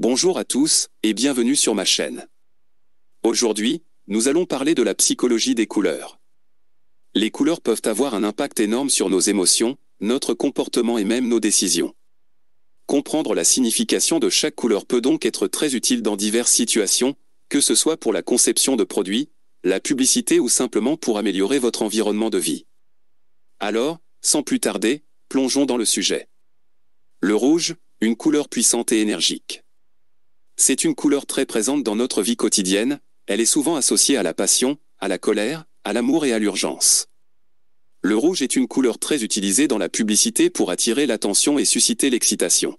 Bonjour à tous, et bienvenue sur ma chaîne. Aujourd'hui, nous allons parler de la psychologie des couleurs. Les couleurs peuvent avoir un impact énorme sur nos émotions, notre comportement et même nos décisions. Comprendre la signification de chaque couleur peut donc être très utile dans diverses situations, que ce soit pour la conception de produits, la publicité ou simplement pour améliorer votre environnement de vie. Alors, sans plus tarder, plongeons dans le sujet. Le rouge, une couleur puissante et énergique. C'est une couleur très présente dans notre vie quotidienne, elle est souvent associée à la passion, à la colère, à l'amour et à l'urgence. Le rouge est une couleur très utilisée dans la publicité pour attirer l'attention et susciter l'excitation.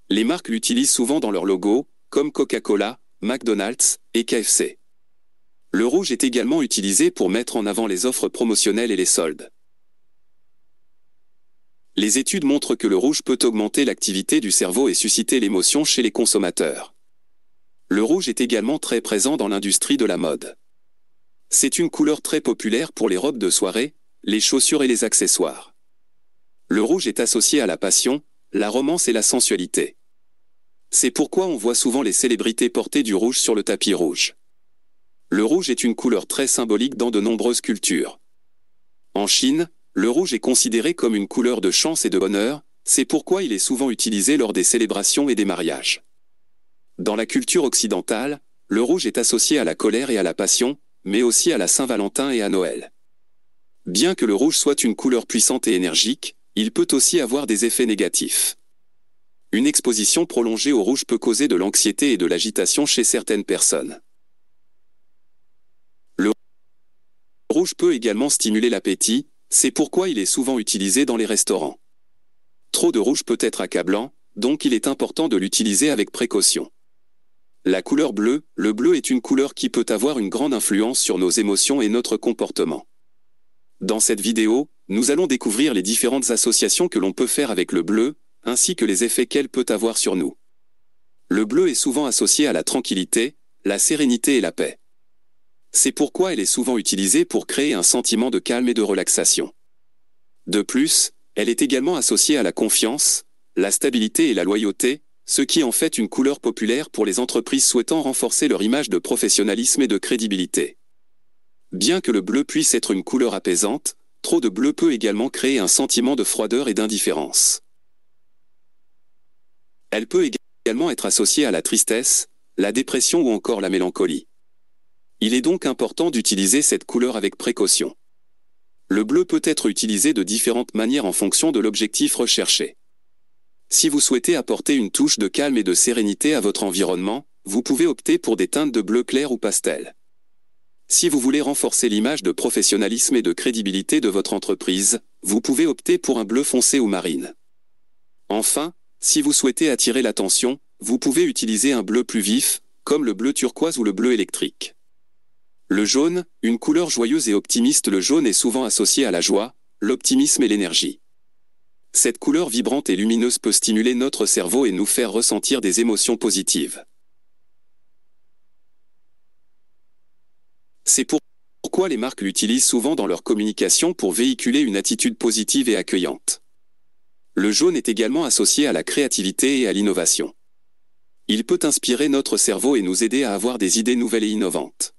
Les marques l'utilisent souvent dans leur logo, comme Coca-Cola, McDonald's et KFC. Le rouge est également utilisé pour mettre en avant les offres promotionnelles et les soldes. Les études montrent que le rouge peut augmenter l'activité du cerveau et susciter l'émotion chez les consommateurs. Le rouge est également très présent dans l'industrie de la mode. C'est une couleur très populaire pour les robes de soirée, les chaussures et les accessoires. Le rouge est associé à la passion, la romance et la sensualité. C'est pourquoi on voit souvent les célébrités porter du rouge sur le tapis rouge. Le rouge est une couleur très symbolique dans de nombreuses cultures. En Chine, le rouge est considéré comme une couleur de chance et de bonheur, c'est pourquoi il est souvent utilisé lors des célébrations et des mariages. Dans la culture occidentale, le rouge est associé à la colère et à la passion, mais aussi à la Saint-Valentin et à Noël. Bien que le rouge soit une couleur puissante et énergique, il peut aussi avoir des effets négatifs. Une exposition prolongée au rouge peut causer de l'anxiété et de l'agitation chez certaines personnes. Le rouge peut également stimuler l'appétit, c'est pourquoi il est souvent utilisé dans les restaurants. Trop de rouge peut être accablant, donc il est important de l'utiliser avec précaution. La couleur bleue, le bleu est une couleur qui peut avoir une grande influence sur nos émotions et notre comportement. Dans cette vidéo, nous allons découvrir les différentes associations que l'on peut faire avec le bleu, ainsi que les effets qu'elle peut avoir sur nous. Le bleu est souvent associé à la tranquillité, la sérénité et la paix. C'est pourquoi elle est souvent utilisée pour créer un sentiment de calme et de relaxation. De plus, elle est également associée à la confiance, la stabilité et la loyauté, ce qui en fait une couleur populaire pour les entreprises souhaitant renforcer leur image de professionnalisme et de crédibilité. Bien que le bleu puisse être une couleur apaisante, trop de bleu peut également créer un sentiment de froideur et d'indifférence. Elle peut également être associée à la tristesse, la dépression ou encore la mélancolie. Il est donc important d'utiliser cette couleur avec précaution. Le bleu peut être utilisé de différentes manières en fonction de l'objectif recherché. Si vous souhaitez apporter une touche de calme et de sérénité à votre environnement, vous pouvez opter pour des teintes de bleu clair ou pastel. Si vous voulez renforcer l'image de professionnalisme et de crédibilité de votre entreprise, vous pouvez opter pour un bleu foncé ou marine. Enfin, si vous souhaitez attirer l'attention, vous pouvez utiliser un bleu plus vif, comme le bleu turquoise ou le bleu électrique. Le jaune, une couleur joyeuse et optimiste. Le jaune est souvent associé à la joie, l'optimisme et l'énergie. Cette couleur vibrante et lumineuse peut stimuler notre cerveau et nous faire ressentir des émotions positives. C'est pourquoi les marques l'utilisent souvent dans leur communication pour véhiculer une attitude positive et accueillante. Le jaune est également associé à la créativité et à l'innovation. Il peut inspirer notre cerveau et nous aider à avoir des idées nouvelles et innovantes.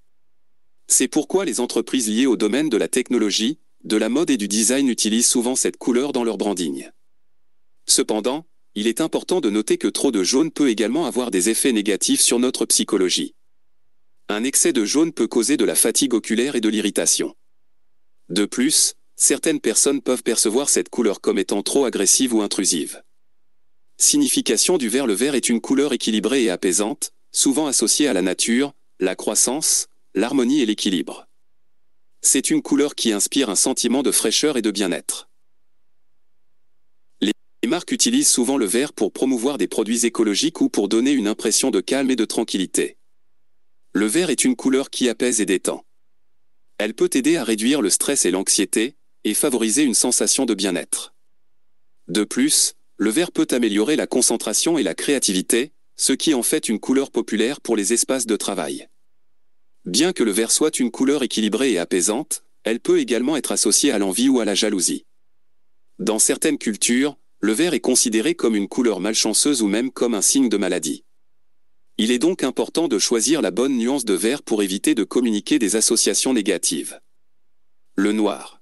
C'est pourquoi les entreprises liées au domaine de la technologie, de la mode et du design utilisent souvent cette couleur dans leur branding. Cependant, il est important de noter que trop de jaune peut également avoir des effets négatifs sur notre psychologie. Un excès de jaune peut causer de la fatigue oculaire et de l'irritation. De plus, certaines personnes peuvent percevoir cette couleur comme étant trop agressive ou intrusive. Signification du vert. Le vert est une couleur équilibrée et apaisante, souvent associée à la nature, la croissance, l'harmonie et l'équilibre. C'est une couleur qui inspire un sentiment de fraîcheur et de bien-être. Les marques utilisent souvent le vert pour promouvoir des produits écologiques ou pour donner une impression de calme et de tranquillité. Le vert est une couleur qui apaise et détend. Elle peut aider à réduire le stress et l'anxiété, et favoriser une sensation de bien-être. De plus, le vert peut améliorer la concentration et la créativité, ce qui en fait une couleur populaire pour les espaces de travail. Bien que le vert soit une couleur équilibrée et apaisante, elle peut également être associée à l'envie ou à la jalousie. Dans certaines cultures, le vert est considéré comme une couleur malchanceuse ou même comme un signe de maladie. Il est donc important de choisir la bonne nuance de vert pour éviter de communiquer des associations négatives. Le noir.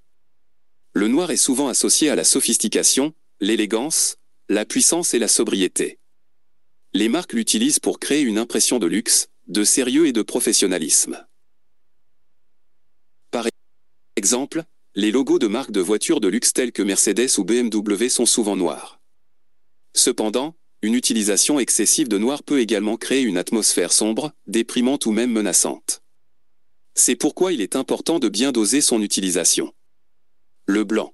Le noir est souvent associé à la sophistication, l'élégance, la puissance et la sobriété. Les marques l'utilisent pour créer une impression de luxe, de sérieux et de professionnalisme. Par exemple, les logos de marques de voitures de luxe telles que Mercedes ou BMW sont souvent noirs. Cependant, une utilisation excessive de noir peut également créer une atmosphère sombre, déprimante ou même menaçante. C'est pourquoi il est important de bien doser son utilisation. Le blanc.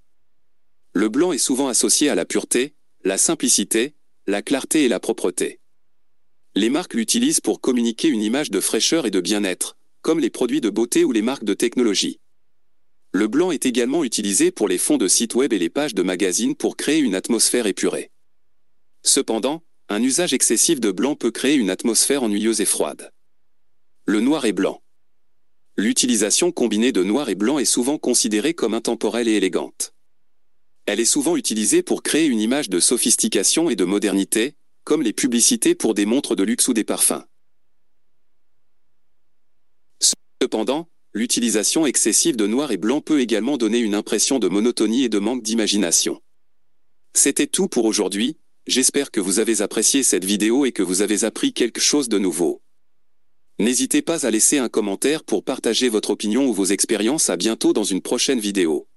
Le blanc est souvent associé à la pureté, la simplicité, la clarté et la propreté. Les marques l'utilisent pour communiquer une image de fraîcheur et de bien-être, comme les produits de beauté ou les marques de technologie. Le blanc est également utilisé pour les fonds de sites web et les pages de magazines pour créer une atmosphère épurée. Cependant, un usage excessif de blanc peut créer une atmosphère ennuyeuse et froide. Le noir et blanc. L'utilisation combinée de noir et blanc est souvent considérée comme intemporelle et élégante. Elle est souvent utilisée pour créer une image de sophistication et de modernité, comme les publicités pour des montres de luxe ou des parfums. Cependant, l'utilisation excessive de noir et blanc peut également donner une impression de monotonie et de manque d'imagination. C'était tout pour aujourd'hui, j'espère que vous avez apprécié cette vidéo et que vous avez appris quelque chose de nouveau. N'hésitez pas à laisser un commentaire pour partager votre opinion ou vos expériences. À bientôt dans une prochaine vidéo.